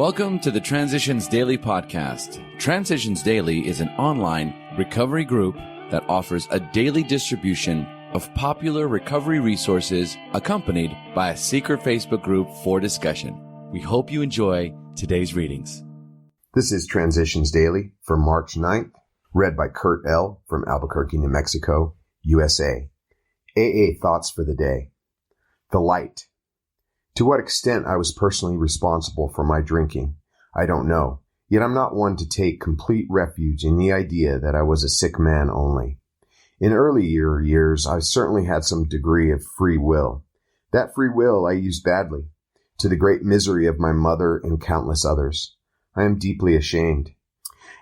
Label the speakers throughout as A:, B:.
A: Welcome to the Transitions Daily podcast. Transitions Daily is an online recovery group that offers a daily distribution of popular recovery resources accompanied by a secret Facebook group for discussion. We hope you enjoy today's readings.
B: This is Transitions Daily for March 9th, read by Kurt L. from Albuquerque, New Mexico, USA. AA Thoughts for the Day. The Light. To what extent I was personally responsible for my drinking, I don't know, yet I'm not one to take complete refuge in the idea that I was a sick man only. In earlier years, I certainly had some degree of free will. That free will I used badly, to the great misery of my mother and countless others. I am deeply ashamed.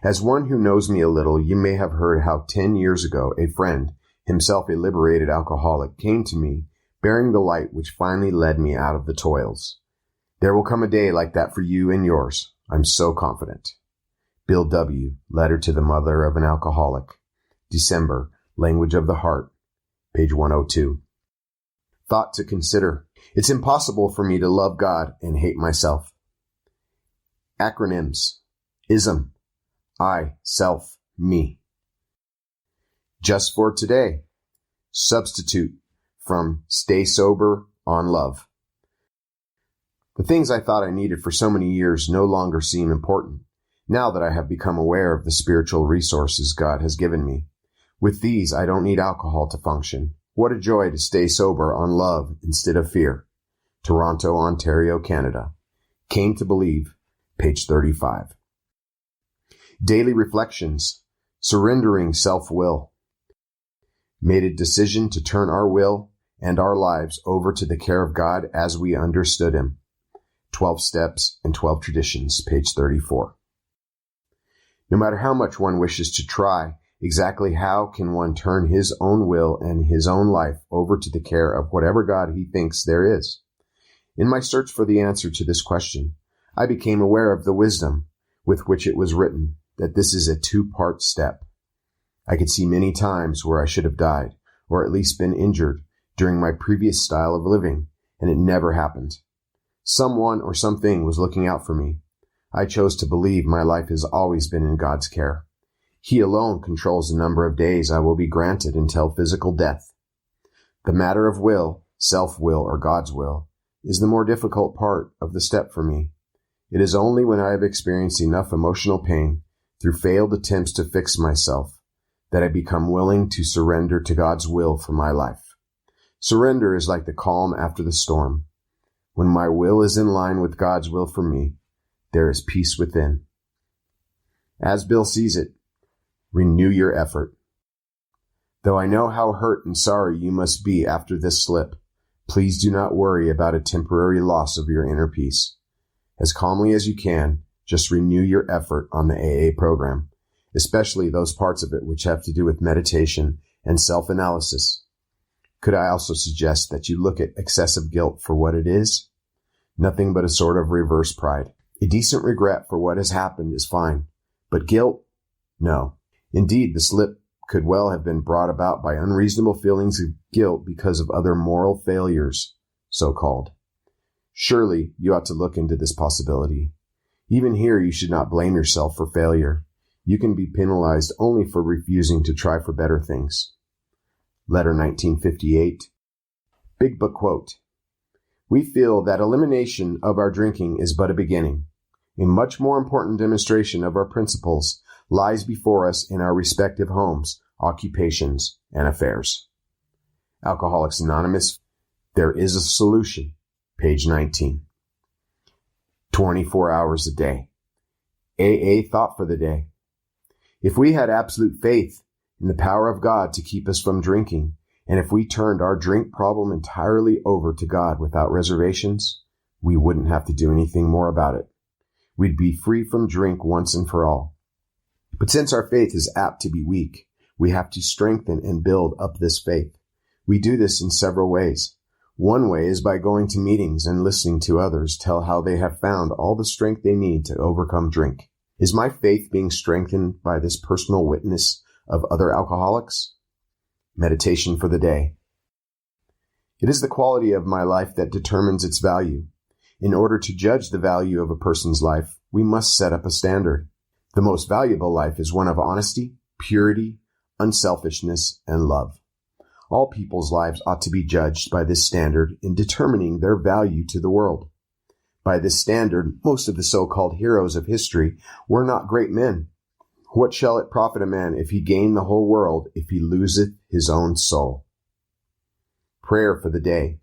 B: As one who knows me a little, you may have heard how 10 years ago a friend, himself a liberated alcoholic, came to me bearing the light which finally led me out of the toils. There will come a day like that for you and yours. I'm so confident. Bill W., Letter to the Mother of an Alcoholic. December, Language of the Heart, page 102. Thought to consider. It's impossible for me to love God and hate myself. Acronyms. ISM. I, self, me. Just for today. Substitute from Stay Sober on Love. The things I thought I needed for so many years no longer seem important, now that I have become aware of the spiritual resources God has given me. With these, I don't need alcohol to function. What a joy to stay sober on love instead of fear. Toronto, Ontario, Canada. Came to Believe, page 35. Daily Reflections. Surrendering Self-Will. Made a decision to turn our will and our lives over to the care of God as we understood Him. 12 Steps and 12 Traditions, page 34. No matter how much one wishes to try, exactly how can one turn his own will and his own life over to the care of whatever God he thinks there is? In my search for the answer to this question, I became aware of the wisdom with which it was written, that this is a two-part step. I could see many times where I should have died, or at least been injured, during my previous style of living, and it never happened. Someone or something was looking out for me. I chose to believe my life has always been in God's care. He alone controls the number of days I will be granted until physical death. The matter of will, self-will or God's will, is the more difficult part of the step for me. It is only when I have experienced enough emotional pain through failed attempts to fix myself that I become willing to surrender to God's will for my life. Surrender is like the calm after the storm. When my will is in line with God's will for me, there is peace within. As Bill sees it, renew your effort. Though I know how hurt and sorry you must be after this slip, please do not worry about a temporary loss of your inner peace. As calmly as you can, just renew your effort on the AA program, especially those parts of it which have to do with meditation and self-analysis. Could I also suggest that you look at excessive guilt for what it is? Nothing but a sort of reverse pride. A decent regret for what has happened is fine, but guilt? No. Indeed, the slip could well have been brought about by unreasonable feelings of guilt because of other moral failures, so-called. Surely you ought to look into this possibility. Even here, you should not blame yourself for failure. You can be penalized only for refusing to try for better things. Letter 1958. Big Book Quote. We feel that elimination of our drinking is but a beginning. A much more important demonstration of our principles lies before us in our respective homes, occupations, and affairs. Alcoholics Anonymous. There is a solution. Page 19. 24 hours a day. AA Thought for the Day. If we had absolute faith in the power of God to keep us from drinking, and if we turned our drink problem entirely over to God without reservations, we wouldn't have to do anything more about it. We'd be free from drink once and for all. But since our faith is apt to be weak, we have to strengthen and build up this faith. We do this in several ways. One way is by going to meetings and listening to others tell how they have found all the strength they need to overcome drink. Is my faith being strengthened by this personal witness of other alcoholics? Meditation for the day. It is the quality of my life that determines its value. In order to judge the value of a person's life, we must set up a standard. The most valuable life is one of honesty, purity, unselfishness, and love. All people's lives ought to be judged by this standard in determining their value to the world. By this standard, most of the so-called heroes of history were not great men. What shall it profit a man if he gain the whole world, if he loseth his own soul? Prayer for the day.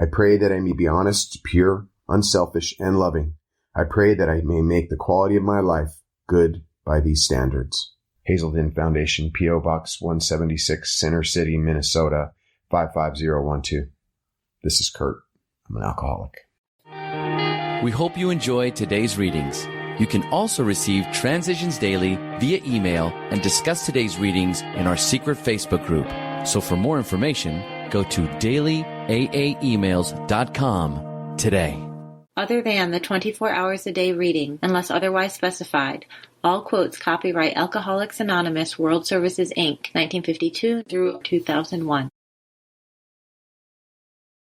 B: I pray that I may be honest, pure, unselfish, and loving. I pray that I may make the quality of my life good by these standards. Hazelden Foundation, P.O. Box 176, Center City, Minnesota, 55012. This is Kurt. I'm an alcoholic.
A: We hope you enjoyed today's readings. You can also receive Transitions Daily via email and discuss today's readings in our secret Facebook group. So for more information, go to dailyaaemails.com today.
C: Other than the 24 hours a day reading, unless otherwise specified, all quotes copyright Alcoholics Anonymous World Services, Inc., 1952 through 2001.